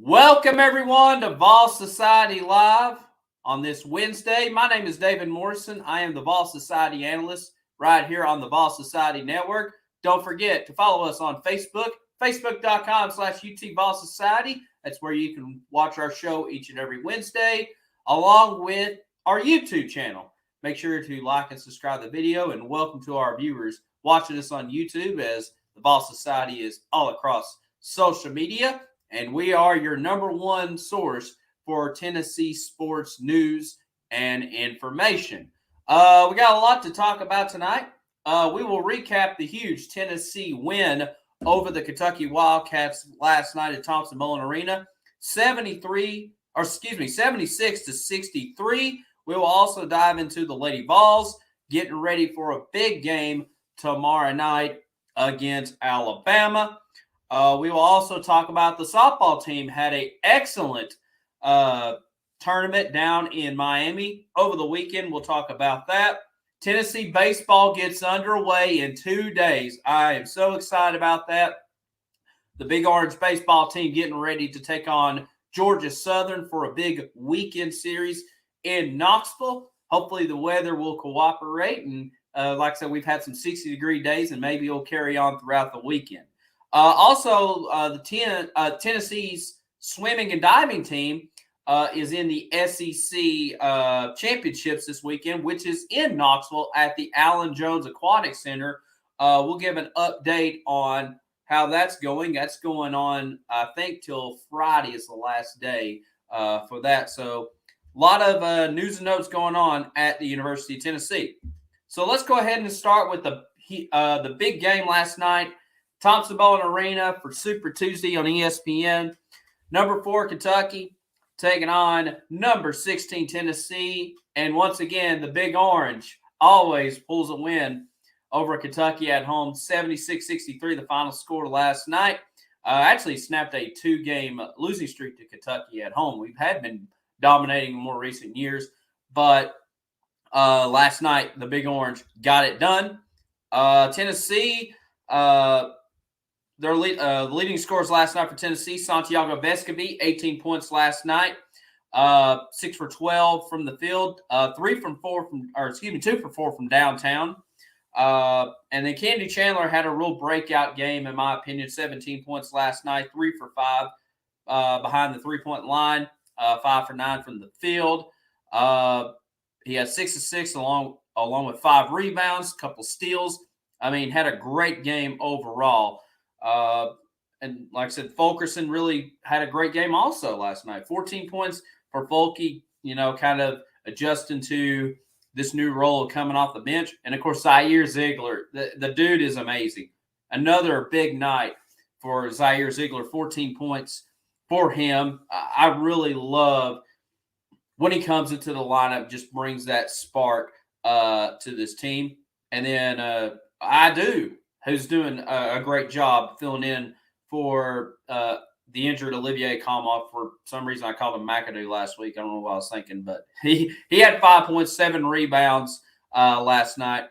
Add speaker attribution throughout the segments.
Speaker 1: Welcome, everyone, to Vols Society Live on this Wednesday. My name is David Morrison. I am the Vols Society analyst right here on the Vols Society Network. Don't forget to follow us on Facebook, facebook.com/UT Vols Society. That's where you can watch our show each and every Wednesday, along with our YouTube channel. Make sure to like and subscribe to the video, and welcome to our viewers watching us on YouTube, as the Vols Society is all across social media. And we are your number one source for Tennessee sports news and information. We got a lot to talk about tonight. We will recap the huge Tennessee win over the Kentucky Wildcats last night at Thompson-Mullen Arena, 76-63. We will also dive into the Lady Vols getting ready for a big game tomorrow night against Alabama. We will also talk about the softball team had an excellent tournament down in Miami over the weekend. We'll talk about that. Tennessee baseball gets underway in 2 days. I am so excited about that. The Big Orange baseball team getting ready to take on Georgia Southern for a big weekend series in Knoxville. Hopefully the weather will cooperate. And like I said, we've had some 60-degree days, and maybe it'll carry on throughout the weekend. Tennessee's swimming and diving team is in the SEC championships this weekend, which is in Knoxville at the Allen Jones Aquatic Center. We'll give an update on how that's going. That's going on, I think, till Friday is the last day for that. So a lot of news and notes going on at the University of Tennessee. So let's go ahead and start with the big game last night. Thompson-Mullen Arena for Super Tuesday on ESPN. Number 4, Kentucky, taking on number 16, Tennessee. And once again, the Big Orange always pulls a win over Kentucky at home, 76-63, the final score last night. Actually snapped a 2-game losing streak to Kentucky at home. We've had been dominating in more recent years, but last night, the Big Orange got it done. Tennessee, their leading scores last night for Tennessee, Santiago Vescovi, 18 points last night, 6 for 12 from the field, 2 for 4 from downtown. And then Kennedy Chandler had a real breakout game, in my opinion, 17 points last night, 3 for 5 behind the three-point line, 5 for 9 from the field. He had 6 assists along with 5 rebounds, a couple steals. I mean, had a great game overall. And like I said, Fulkerson really had a great game also last night. 14 points for Fulke, kind of adjusting to this new role of coming off the bench. And, of course, Zaire Ziegler, the dude is amazing. Another big night for Zaire Ziegler, 14 points for him. I really love when he comes into the lineup, just brings that spark to this team. And then who's doing a great job filling in for the injured Olivier Kamoff. For some reason, I called him McAdoo last week. I don't know what I was thinking, but he had 5 points, 7 rebounds last night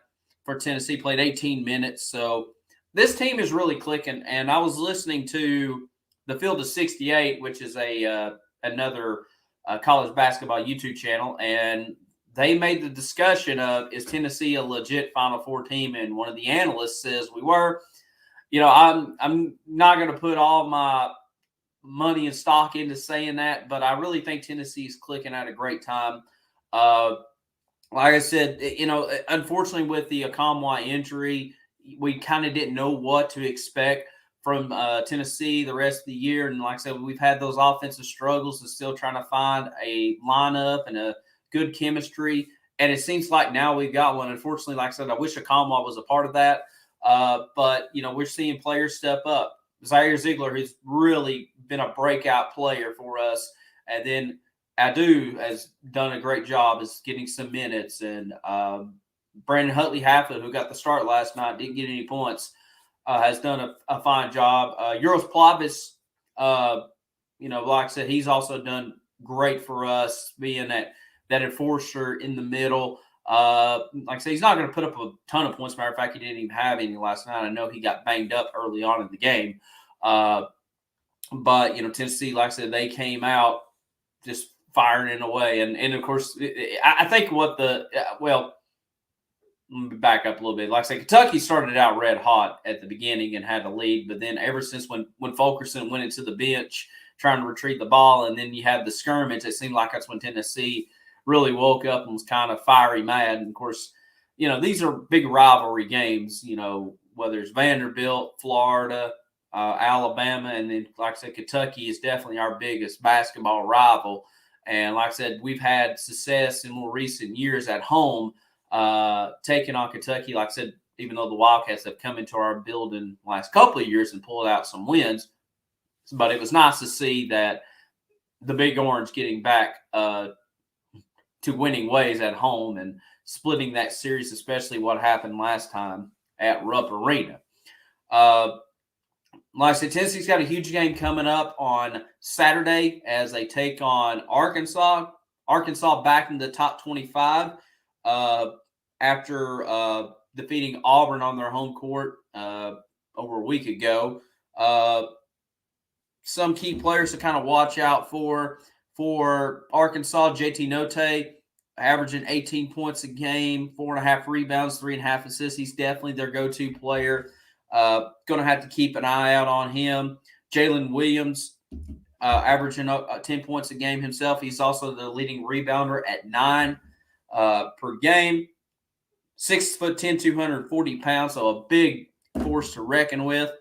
Speaker 1: for Tennessee, played 18 minutes. So this team is really clicking. And I was listening to the Field of 68, which is another college basketball YouTube channel, and they made the discussion of, is Tennessee a legit Final Four team? And one of the analysts says we were. I'm not going to put all my money and stock into saying that, but I really think Tennessee is clicking at a great time. Like I said, unfortunately with the Akamwa injury, we kind of didn't know what to expect from Tennessee the rest of the year. And like I said, we've had those offensive struggles and still trying to find a lineup and a good chemistry, and it seems like now we've got one. Unfortunately, like I said, I wish Akamwa was a part of that, but we're seeing players step up. Zaire Ziegler has really been a breakout player for us, and then Adu has done a great job as getting some minutes, and Brandon Hutley-Hafford, who got the start last night, didn't get any points, has done a fine job. Euros Plavis, like I said, he's also done great for us, being that enforcer in the middle. Like I said, he's not going to put up a ton of points. Matter of fact, he didn't even have any last night. I know he got banged up early on in the game. But, Tennessee, like I said, they came out just firing away. And of course, I think let me back up a little bit. Like I said, Kentucky started out red hot at the beginning and had the lead. But then ever since when Fulkerson went into the bench trying to retrieve the ball, and then you had the skirmish, it seemed like that's when Tennessee really woke up and was kind of fiery mad. And of course, these are big rivalry games, whether it's Vanderbilt, Florida, Alabama, and then, like I said, Kentucky is definitely our biggest basketball rival. And like I said, we've had success in more recent years at home taking on Kentucky. Like I said, even though the Wildcats have come into our building the last couple of years and pulled out some wins, but it was nice to see that the Big Orange getting back to winning ways at home and splitting that series, especially what happened last time at Rupp Arena. Like I said, Tennessee's got a huge game coming up on Saturday as they take on Arkansas. Arkansas back in the top 25 after defeating Auburn on their home court over a week ago. Some key players to kind of watch out for Arkansas: JT Note, averaging 18 points a game, 4.5 rebounds, 3.5 assists. He's definitely their go-to player. Going to have to keep an eye out on him. Jalen Williams, averaging 10 points a game himself. He's also the leading rebounder at 9 per game. 6'10", 240 pounds, so a big force to reckon with.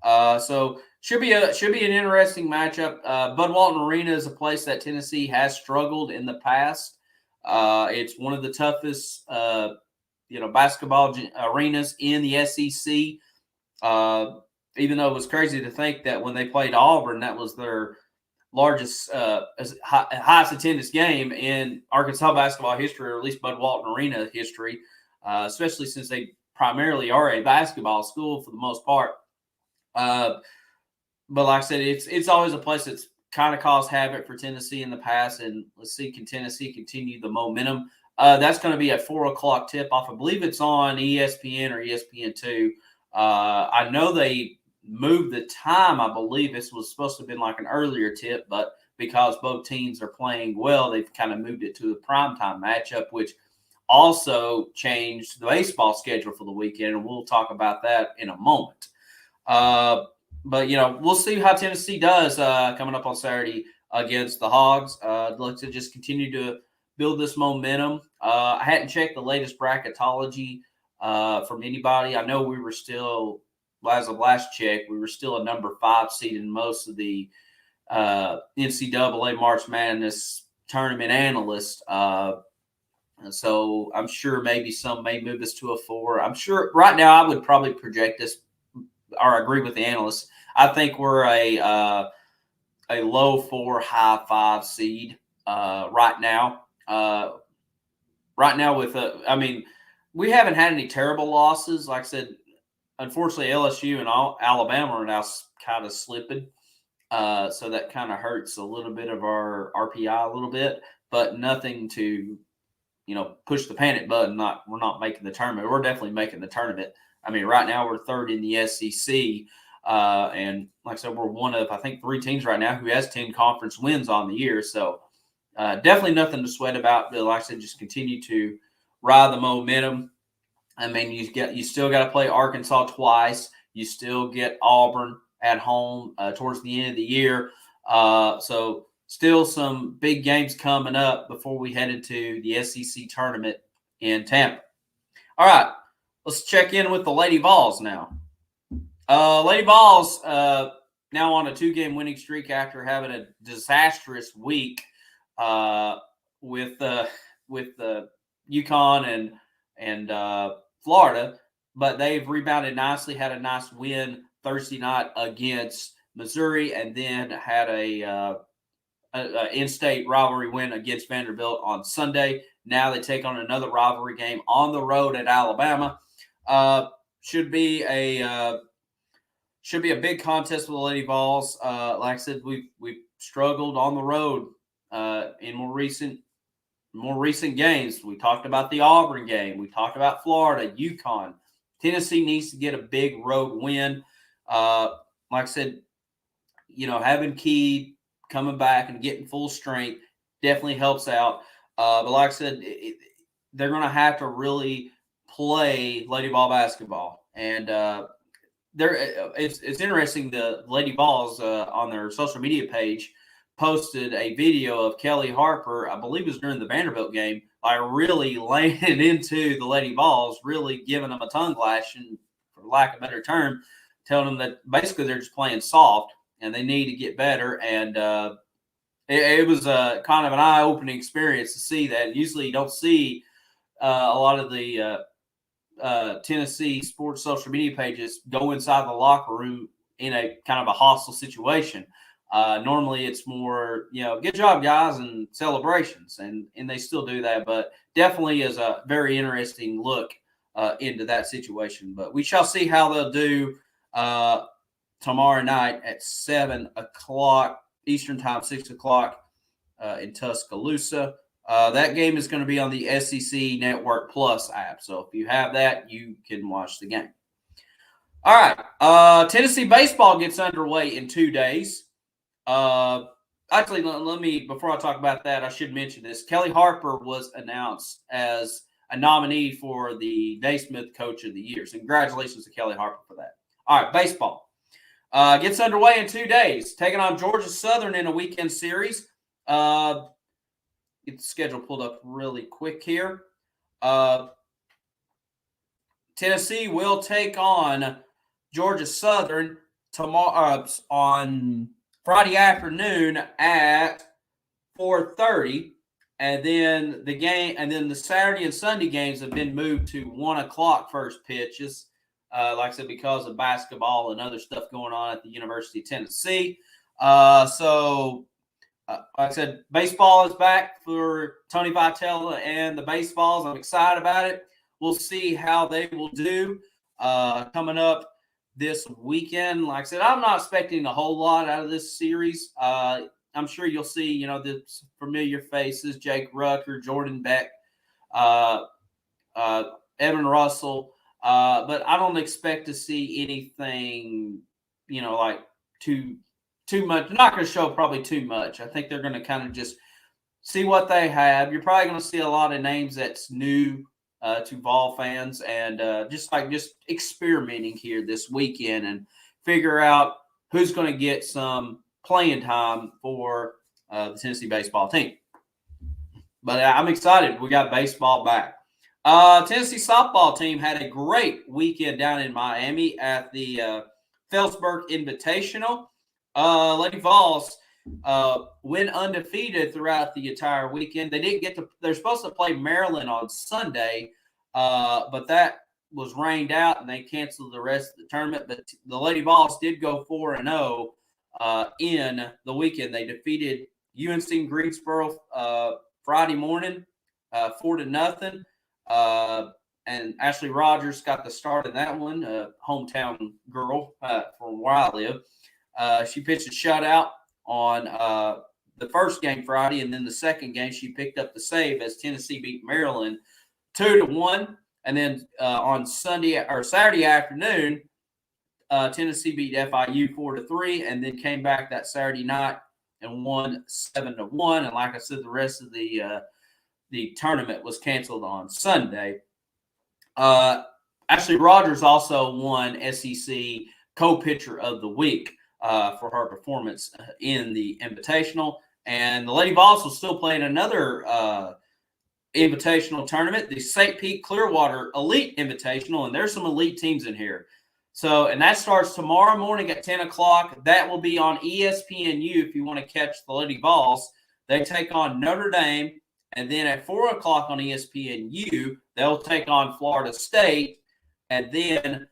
Speaker 1: So should be an interesting matchup. Bud Walton Arena is a place that Tennessee has struggled in the past. It's one of the toughest, basketball arenas in the SEC. Even though it was crazy to think that when they played Auburn, that was their largest, highest attendance game in Arkansas basketball history, or at least Bud Walton Arena history, especially since they primarily are a basketball school for the most part. But like I said, it's always a place that's kind of caused havoc for Tennessee in the past, and let's see, can Tennessee continue the momentum? That's going to be a 4:00 tip-off. I believe it's on ESPN or ESPN2. I know they moved the time. I believe this was supposed to have been like an earlier tip, but because both teams are playing well, they've kind of moved it to a primetime matchup, which also changed the baseball schedule for the weekend, and we'll talk about that in a moment. But, we'll see how Tennessee does coming up on Saturday against the Hogs. I'd like to just continue to build this momentum. I hadn't checked the latest bracketology from anybody. I know we were still, as of last check, we were still a number 5 seed in most of the NCAA March Madness tournament analysts. So I'm sure maybe some may move us to a 4. I'm sure right now I would probably project this, or agree with the analysts. I think we're a low 4, high 5 seed right now. Right now we haven't had any terrible losses. Like I said, unfortunately, LSU and Alabama are now kind of slipping. So that kind of hurts a little bit of our RPI a little bit, but nothing to, push the panic button. We're not making the tournament. We're definitely making the tournament. I mean, right now we're 3rd in the SEC. And like I said, we're one of, I think, 3 teams right now who has 10 conference wins on the year. So definitely nothing to sweat about. But like I said, just continue to ride the momentum. I mean, you still got to play Arkansas twice. You still get Auburn at home towards the end of the year. So still some big games coming up before we head into the SEC tournament in Tampa. All right, let's check in with the Lady Vols now. Lady Vols now on a 2-game winning streak after having a disastrous week with UConn and Florida, but they've rebounded nicely. Had a nice win Thursday night against Missouri, and then had a in-state rivalry win against Vanderbilt on Sunday. Now they take on another rivalry game on the road at Alabama. Should be a big contest for the Lady Vols. Like I said, we've struggled on the road in more recent games. We talked about the Auburn game. We talked about Florida, UConn. Tennessee needs to get a big road win. Like I said, having Key coming back and getting full strength definitely helps out. But like I said, they're going to have to really play Lady Ball basketball. And it's interesting. The Lady Vols on their social media page posted a video of Kelly Harper, I believe it was during the Vanderbilt game, really laying it into the Lady Vols, really giving them a tongue lashing, for lack of a better term, telling them that basically they're just playing soft and they need to get better. And it was kind of an eye-opening experience to see that. Usually you don't see a lot of the Tennessee sports social media pages go inside the locker room in a kind of a hostile situation. Normally it's more, good job, guys, and celebrations, and they still do that, but definitely is a very interesting look into that situation. But we shall see how they'll do tomorrow night at 7 o'clock Eastern time, 6 o'clock in Tuscaloosa. That game is going to be on the SEC Network Plus app. So if you have that, you can watch the game. All right. Tennessee baseball gets underway in 2 days. Actually, let me, before I talk about that, I should mention this. Kelly Harper was announced as a nominee for the Naismith Coach of the Year. So congratulations to Kelly Harper for that. All right, baseball. Gets underway in 2 days, taking on Georgia Southern in a weekend series. Get the schedule pulled up really quick here. Tennessee will take on Georgia Southern tomorrow on Friday afternoon at 4:30, and then the Saturday and Sunday games have been moved to 1 o'clock first pitches. Like I said, because of basketball and other stuff going on at the University of Tennessee. Like I said, baseball is back for Tony Vitella and the Baseballs. I'm excited about it. We'll see how they will do coming up this weekend. Like I said, I'm not expecting a whole lot out of this series. I'm sure you'll see, the familiar faces, Jake Rucker, Jordan Beck, Evan Russell. But I don't expect to see anything, like too much. They're not going to show probably too much. I think they're going to kind of just see what they have. You're probably going to see a lot of names that's new to Vol fans, and just experimenting here this weekend and figure out who's going to get some playing time for the Tennessee baseball team. But I'm excited. We got baseball back. Tennessee softball team had a great weekend down in Miami at the Felsberg Invitational. Lady Vols went undefeated throughout the entire weekend. They didn't get to. They're supposed to play Maryland on Sunday, but that was rained out and they canceled the rest of the tournament. But the Lady Vols did go 4-0 in the weekend. They defeated UNC Greensboro Friday morning, 4-0. And Ashley Rogers got the start in that one, hometown girl from where I live. She pitched a shutout on the first game Friday, and then the second game she picked up the save as Tennessee beat Maryland 2-1. And then on Saturday afternoon, Tennessee beat FIU 4-3, and then came back that Saturday night and won 7-1. And like I said, the rest of the tournament was canceled on Sunday. Ashley Rogers also won SEC Co-Pitcher of the Week for her performance in the Invitational. And the Lady Vols will still play in another Invitational tournament, the St. Pete Clearwater Elite Invitational, and there's some elite teams in here. So, and that starts tomorrow morning at 10 o'clock. That will be on ESPNU if you want to catch the Lady Vols. They take on Notre Dame. And then at 4 o'clock on ESPNU, they'll take on Florida State. And then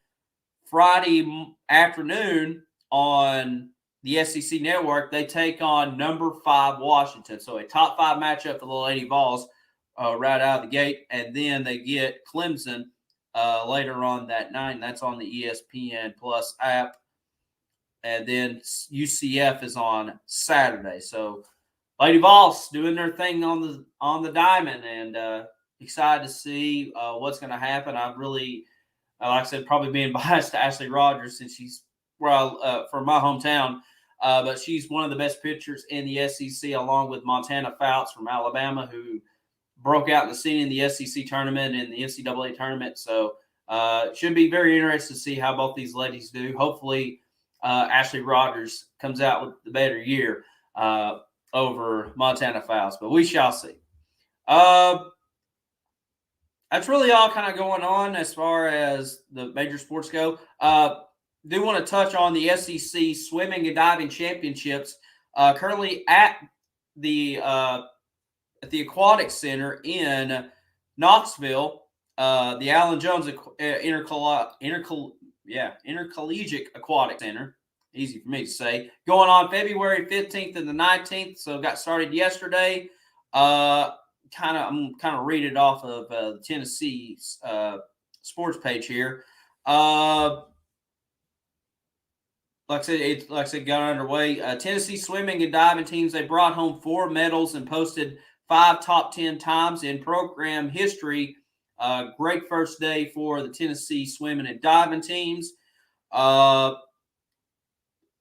Speaker 1: Friday afternoon on the SEC Network, they take on number 5 Washington. So a top 5 matchup for the Lady Vols right out of the gate. And then they get Clemson later on that night. And that's on the ESPN Plus app. And then UCF is on Saturday. So Lady Vols doing their thing on the diamond, and excited to see what's going to happen. I really, like I said, probably being biased to Ashley Rogers since she's from my hometown. but she's one of the best pitchers in the SEC, along with Montana Fouts from Alabama, who broke out in the scene in the SEC tournament and the NCAA tournament. So it should be very interesting to see how both these ladies do. Hopefully, Ashley Rogers comes out with the better year over Montana Fouts, but we shall see. That's really all kind of going on as far as the major sports go. Do want to touch on the SEC swimming and diving championships currently at the Aquatic Center in Knoxville. The Allen Jones Intercollegiate Aquatic Center. Easy for me to say. Going on February 15th and the 19th. So got started yesterday. I'm kind of read it off of the Tennessee sports page here. Like I said, got underway. Tennessee swimming and diving teams, they brought home 4 medals and posted 5 top 10 times in program history. Great first day for the Tennessee swimming and diving teams.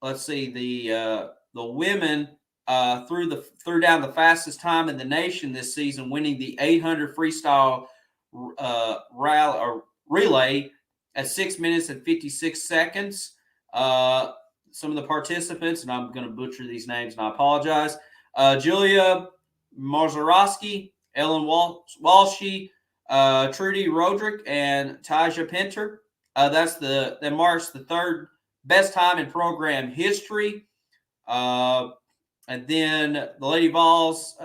Speaker 1: Let's see, the women threw down the fastest time in the nation this season, winning the 800 freestyle relay at 6 minutes and 56 seconds. Some of the participants, and I'm going to butcher these names, and I apologize. Julia Marzarowski, Ellen Walshy, Trudy Roderick, and Taja Pinter. That marks the 3rd best time in program history. And then the Lady Vols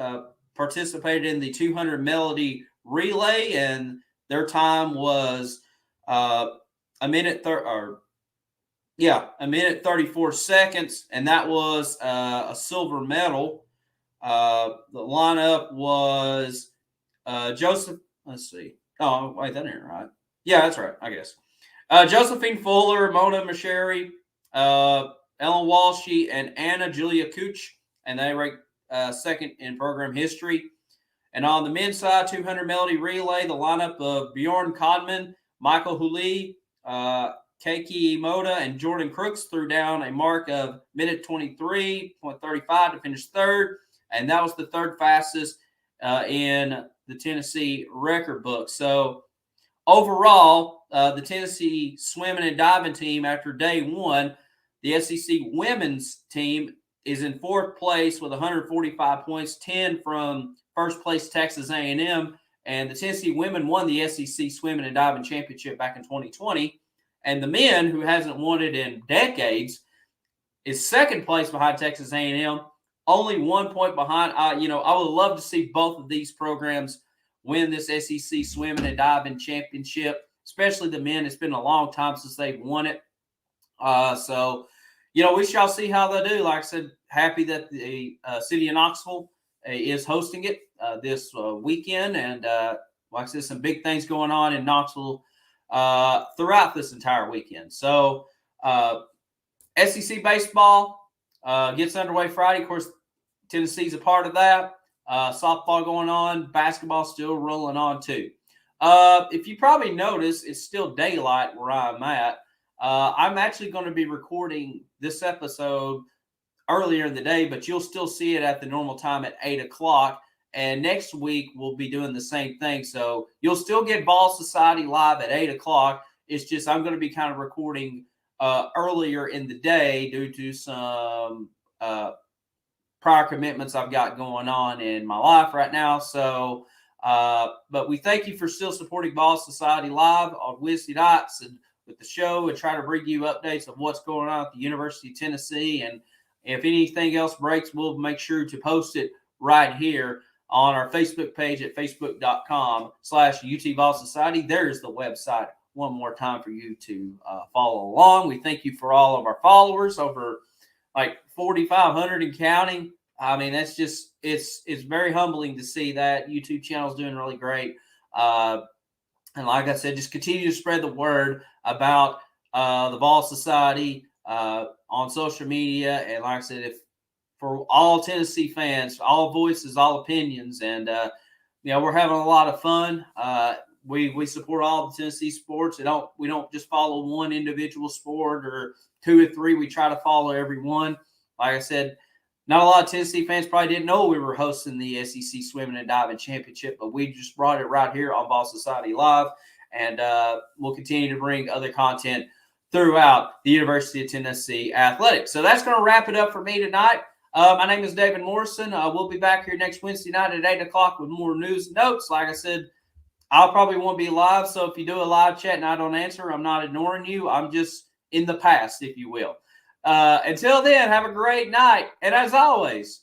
Speaker 1: participated in the 200 melody relay, and their time was a minute 34 seconds, and that was a silver medal. The lineup was Joseph. Let's see. Oh, wait, that ain't right. Yeah, that's right, I guess. Josephine Fuller, Mona Masheri, Ellen Walshy, and Anna Julia Cooch, and they ranked 2nd in program history. And on the men's side, 200 melody relay, the lineup of Bjorn Codman, Michael Hooley, Keiki Moda, and Jordan Crooks threw down a mark of minute 23.35 to finish 3rd, and that was the 3rd fastest in the Tennessee record book. So overall, the Tennessee swimming and diving team, after day 1, the SEC women's team is in 4th place with 145 points, 10 from first place Texas A&M, and the Tennessee women won the SEC swimming and diving championship back in 2020. And the men, who hasn't won it in decades, is 2nd place behind Texas A&M, only 1 point behind. I would love to see both of these programs win this SEC swimming and diving championship, especially the men. It's been a long time since they've won it. So we shall see how they do. Like I said, happy that the city of Knoxville is hosting it this weekend. And like I said, some big things going on in Knoxville throughout this entire weekend. So SEC baseball gets underway Friday. Of course, Tennessee's a part of that. Softball going on. Basketball still rolling on too. If you probably notice, it's still daylight where I'm at. I'm actually going to be recording this episode earlier in the day, but you'll still see it at the normal time at 8 o'clock. And next week, we'll be doing the same thing. So you'll still get Vols Society live at 8 o'clock. It's just I'm going to be kind of recording earlier in the day due to some prior commitments I've got going on in my life right now. So, but we thank you for still supporting Vols Society live on Wednesday nights and with the show, and try to bring you updates of what's going on at the University of Tennessee. And if anything else breaks, we'll make sure to post it right here on our Facebook page at facebook.com/UT Vols Society. There's the website one more time for you to follow along. We thank you for all of our followers, over like 4,500 and counting. I mean, that's just, it's very humbling to see that. YouTube channel is doing really great. And like I said, just continue to spread the word about the Vols Society on social media. And like I said, if for all Tennessee fans, all voices, all opinions, and we're having a lot of fun. We support all the Tennessee sports. We don't just follow one individual sport or 2 or 3. We try to follow every one. Like I said, not a lot of Tennessee fans probably didn't know we were hosting the SEC Swimming and Diving Championship, but we just brought it right here on Ball Society Live, and we'll continue to bring other content throughout the University of Tennessee Athletics. So that's going to wrap it up for me tonight. My name is David Morrison. We'll be back here next Wednesday night at 8 o'clock with more news and notes. Like I said, I'll probably won't be live, so if you do a live chat and I don't answer, I'm not ignoring you. I'm just in the past, if you will. Until then, have a great night. And as always,